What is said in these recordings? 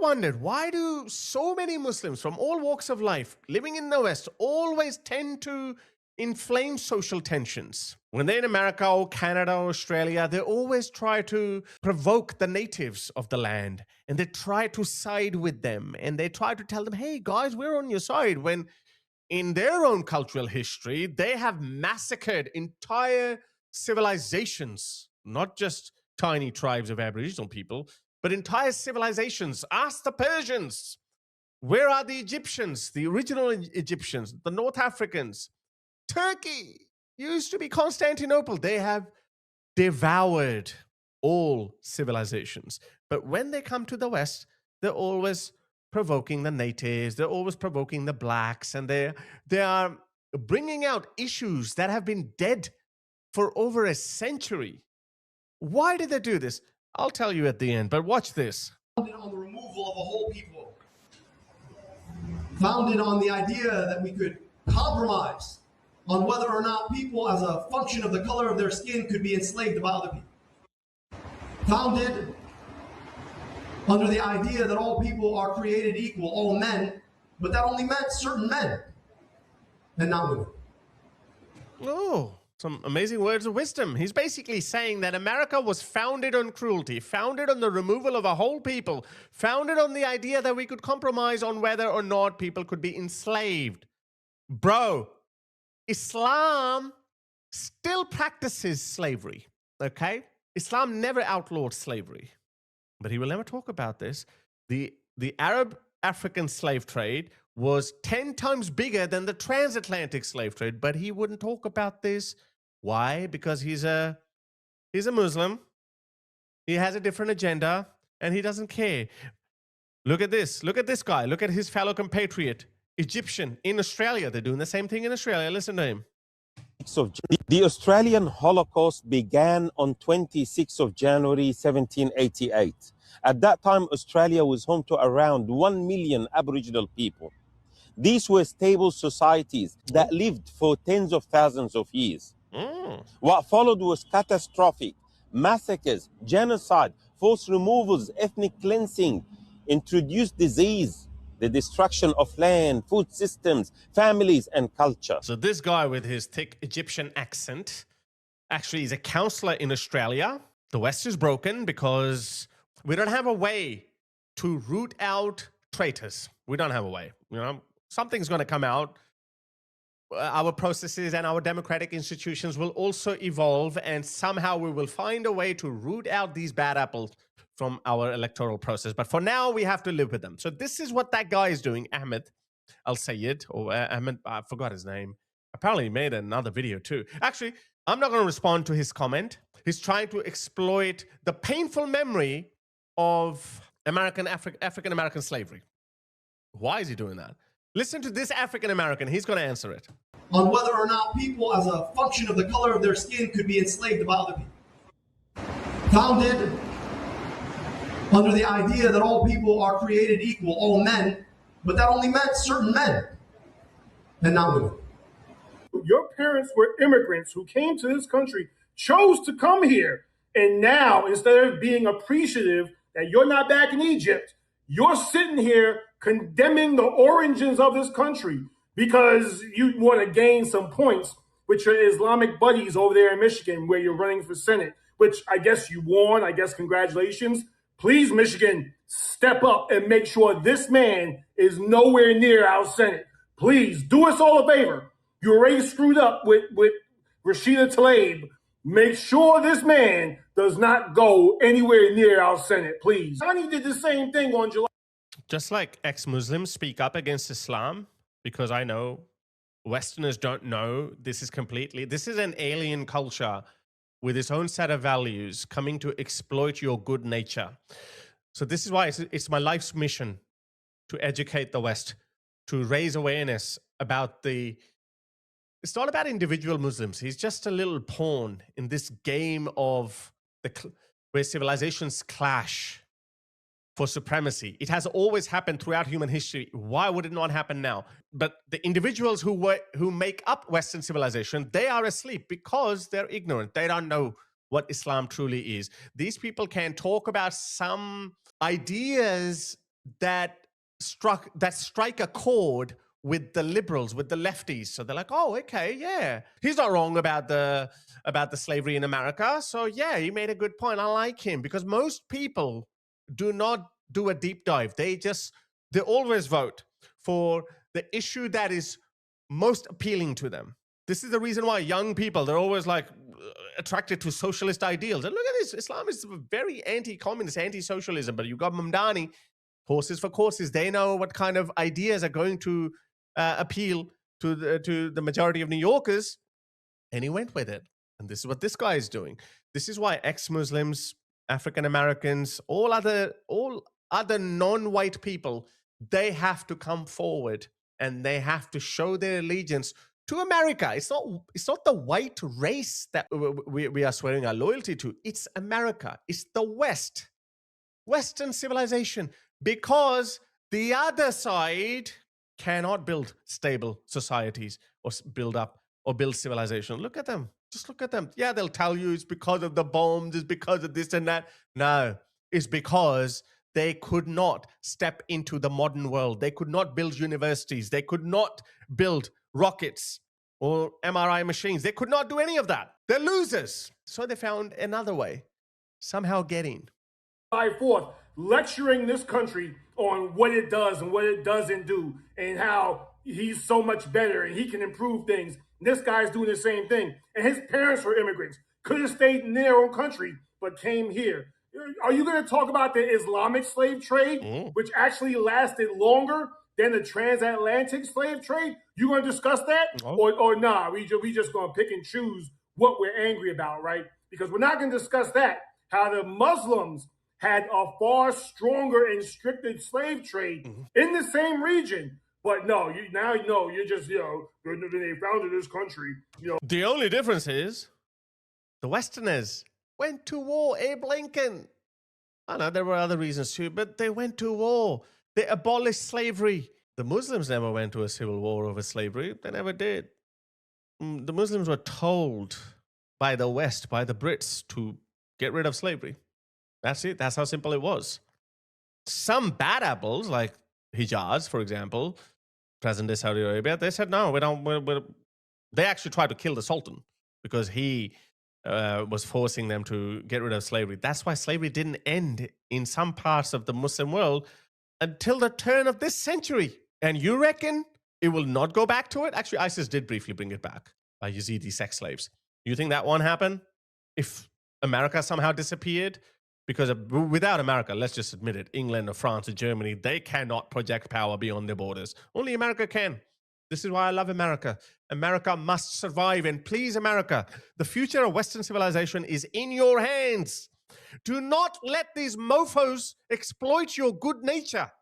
wondered, why do so many Muslims from all walks of life living in the West always tend to inflame social tensions? When they're in America or Canada or Australia, they always try to provoke the natives of the land, and they try to side with them, and they try to tell them, hey guys, we're on your side, when in their own cultural history, they have massacred entire civilizations, not just tiny tribes of Aboriginal people, but entire civilizations. Ask the Persians. Where are the Egyptians, the original Egyptians, the North Africans? Turkey used to be Constantinople. They have devoured all civilizations. But when they come to the West, they're always provoking the natives, they're always provoking the blacks, and they are bringing out issues that have been dead for over a century. Why did they do this? I'll tell you at the end, but watch this. Founded on the removal of a whole people. Founded on the idea that we could compromise on whether or not people, as a function of the color of their skin, could be enslaved by other people. Founded under the idea that all people are created equal, all men, but that only meant certain men and not women. Oh, some amazing words of wisdom. He's basically saying that America was founded on cruelty, founded on the removal of a whole people, founded on the idea that we could compromise on whether or not people could be enslaved. Bro, Islam still practices slavery, okay? Islam never outlawed slavery. But he will never talk about this. The Arab-African slave trade was 10 times bigger than the transatlantic slave trade, but he wouldn't talk about this. Why? Because he's a Muslim. He has a different agenda, and he doesn't care. Look at this. Look at this guy. Look at his fellow compatriot, Egyptian, in Australia. They're doing the same thing in Australia. Listen to him. The Australian Holocaust began on 26th of January 1788. At that time, Australia was home to around 1 million Aboriginal people. These were stable societies that lived for tens of thousands of years. What followed was catastrophic massacres, genocide, forced removals, ethnic cleansing, introduced disease, the destruction of land, food systems, families, and culture. So this guy with his thick Egyptian accent actually is a counselor in Australia. The West is broken because we don't have a way to root out traitors. We don't have a way. You know, something's going to come out. Our processes and our democratic institutions will also evolve, and somehow we will find a way to root out these bad apples from our electoral process. But for now, we have to live with them. So this is what that guy is doing, Ahmed Al-Sayed, or Ahmed, I forgot his name. Apparently he made another video too. Actually, I'm not going to respond to his comment. He's trying to exploit the painful memory of African-American slavery. Why is he doing that? Listen to this African-American. He's going to answer it. On whether or not people, as a function of the color of their skin, could be enslaved by other people. Founded under the idea that all people are created equal, all men, but that only meant certain men and not women. Your parents were immigrants who came to this country, chose to come here, and now, instead of being appreciative that you're not back in Egypt, you're sitting here condemning the origins of this country because you want to gain some points with your Islamic buddies over there in Michigan where you're running for Senate, which I guess you won. I guess congratulations. Please, Michigan, step up and make sure this man is nowhere near our Senate. Please, do us all a favor. You already screwed up with Rashida Tlaib. Make sure this man does not go anywhere near our Senate, please. Johnny did the same thing on July. Just like ex-Muslims speak up against Islam, because I know Westerners don't know, this is an alien culture with its own set of values coming to exploit your good nature. So this is why it's my life's mission to educate the West, to raise awareness about it's not about individual Muslims. He's just a little pawn in this game of where civilizations clash for supremacy. It has always happened throughout human history. Why would it not happen now? But the individuals who make up Western civilization, they are asleep because they're ignorant. They don't know what Islam truly is. These people can talk about some ideas that strike a chord with the liberals, with the lefties. So they're like, oh, okay, yeah, he's not wrong about the slavery in America. So yeah, he made a good point. I like him, because most people do not do a deep dive. They always vote for the issue that is most appealing to them. This is the reason why young people, they're always like attracted to socialist ideals. And look at this, Islam is very anti-communist, anti-socialism, but you've got Mamdani, horses for courses. They know what kind of ideas are going to appeal to the majority of New Yorkers, and he went with it. And this is what this guy is doing. This is why ex-Muslims, African Americans, all other non-white people, they have to come forward and they have to show their allegiance to America. It's not the white race that we are swearing our loyalty to. It's America. It's the West, Western civilization, because the other side cannot build stable societies or build civilization. Look at them. Just look at them. Yeah, they'll tell you it's because of the bombs, it's because of this and that. No, it's because they could not step into the modern world. They could not build universities. They could not build rockets or MRI machines. They could not do any of that. They're losers. So they found another way, somehow getting. July 4th, lecturing this country on what it does and what it doesn't do, and how he's so much better and he can improve things. And this guy's doing the same thing. And his parents were immigrants, could have stayed in their own country, but came here. Are you going to talk about the Islamic slave trade, which actually lasted longer than the transatlantic slave trade? You going to discuss that? Or nah, we just going to pick and choose what we're angry about, right? Because we're not going to discuss that. How the Muslims had a far stronger and stricter slave trade in the same region. But no, you're just, when they founded this country, The only difference is the Westerners went to war. Abe Lincoln. I know there were other reasons too, but they went to war. They abolished slavery. The Muslims never went to a civil war over slavery. They never did. The Muslims were told by the West, by the Brits, to get rid of slavery. That's it. That's how simple it was. Some bad apples, like Hijaz, for example, present-day Saudi Arabia, they said, no, we don't. They actually tried to kill the Sultan because he was forcing them to get rid of slavery. That's why slavery didn't end in some parts of the Muslim world until the turn of this century. And you reckon it will not go back to it? Actually, ISIS did briefly bring it back by Yazidi sex slaves. You think that won't happen if America somehow disappeared? Because without America, let's just admit it, England or France or Germany, they cannot project power beyond their borders. Only America can. This is why I love America. America must survive. And please, America, the future of Western civilization is in your hands. Do not let these mofos exploit your good nature.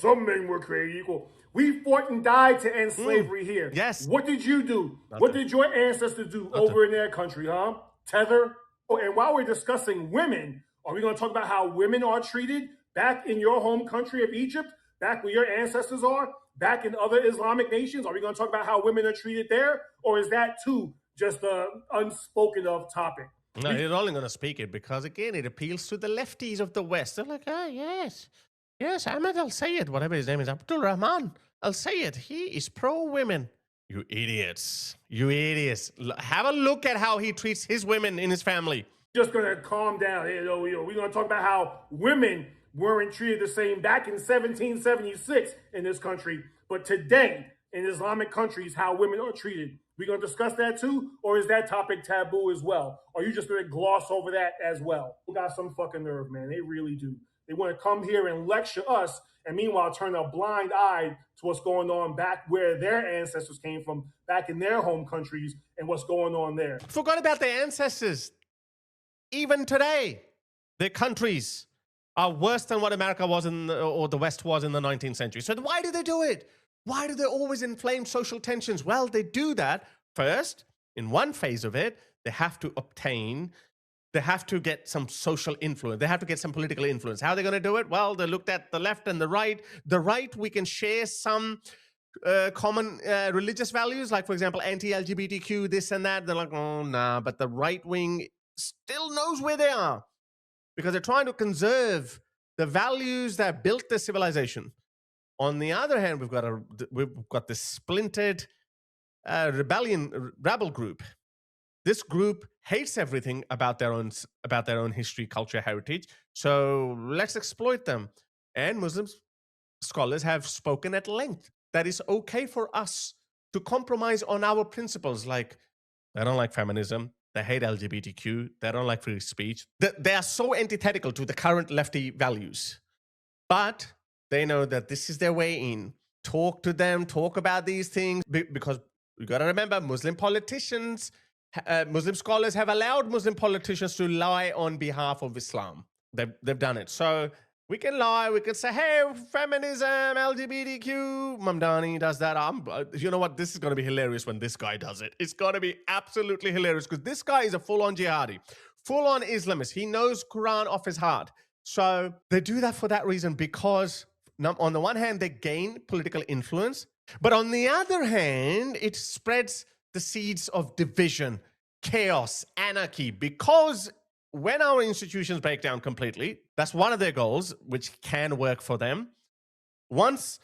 Some men were created equal. We fought and died to end slavery here. Yes. What did you do? Nothing. What did your ancestors do over in their country, huh? Tether? Oh, and while we're discussing women, are we going to talk about how women are treated back in your home country of Egypt, back where your ancestors are, back in other Islamic nations? Are we going to talk about how women are treated there? Or is that too just an unspoken of topic? No, you're only going to speak it because, again, it appeals to the lefties of the West. They're like, oh, yes, Ahmed al-Sayed, whatever his name is, Abdul Rahman al-Sayed, he is pro-women. You idiots. You idiots. Have a look at how he treats his women in his family. Just going to calm down. We're going to talk about how women weren't treated the same back in 1776 in this country. But today, in Islamic countries, how women are treated. We're going to discuss that too? Or is that topic taboo as well? Or are you just going to gloss over that as well? We got some fucking nerve, man. They really do. They want to come here and lecture us and meanwhile turn a blind eye to what's going on back where their ancestors came from, back in their home countries, and what's going on there. Forgot about their ancestors. Even today, their countries are worse than what America was or the West was in the 19th century. So why do they do it? Why do they always inflame social tensions? Well, they do that first. In one phase of it, they have to get some social influence. They have to get some political influence. How are they going to do it? Well, they looked at the left and the right. The right, we can share some common religious values, like, for example, anti-LGBTQ, this and that. They're like, oh, nah. But the right wing still knows where they are because they're trying to conserve the values that built the civilization. On the other hand, we've got this splintered rebel group. This group hates everything about their own history, culture, heritage. So let's exploit them. And Muslim scholars have spoken at length that it's okay for us to compromise on our principles. Like, they don't like feminism, they hate LGBTQ, they don't like free speech. They are so antithetical to the current lefty values, but they know that this is their way in. Talk to them, talk about these things, because you got to remember, Muslim scholars have allowed Muslim politicians to lie on behalf of Islam. They've done it. So we can lie. We can say, hey, feminism, LGBTQ. Mamdani does that. You know what? This is going to be hilarious when this guy does it. It's going to be absolutely hilarious because this guy is a full-on jihadi, full-on Islamist. He knows Quran off his heart. So they do that for that reason, because on the one hand, they gain political influence, but on the other hand, it spreads the seeds of division, chaos, anarchy, because when our institutions break down completely, that's one of their goals, which can work for them. Once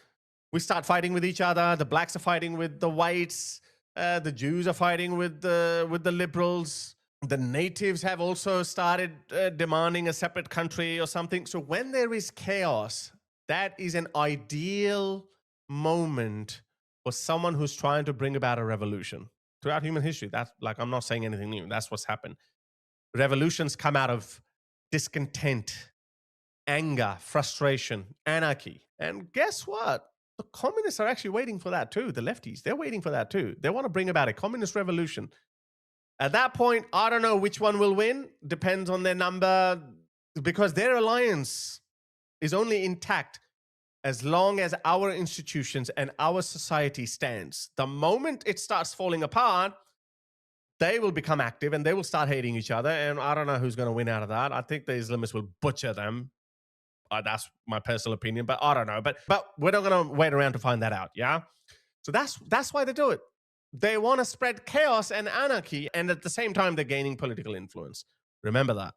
we start fighting with each other, the blacks are fighting with the whites, the Jews are fighting with the liberals, the natives have also started demanding a separate country or something. So when there is chaos, that is an ideal moment for someone who's trying to bring about a revolution. Throughout human history, that's like, I'm not saying anything new. That's what's happened. Revolutions come out of discontent, anger, frustration, anarchy. And guess what? The communists are actually waiting for that too. The lefties, they're waiting for that too. They want to bring about a communist revolution. At that point, I don't know which one will win. Depends on their number, because their alliance is only intact as long as our institutions and our society stands. The moment it starts falling apart, they will become active and they will start hating each other. And I don't know who's going to win out of that. I think the Islamists will butcher them. That's my personal opinion, but I don't know. But we're not going to wait around to find that out, yeah? So that's why they do it. They want to spread chaos and anarchy, and at the same time, they're gaining political influence. Remember that.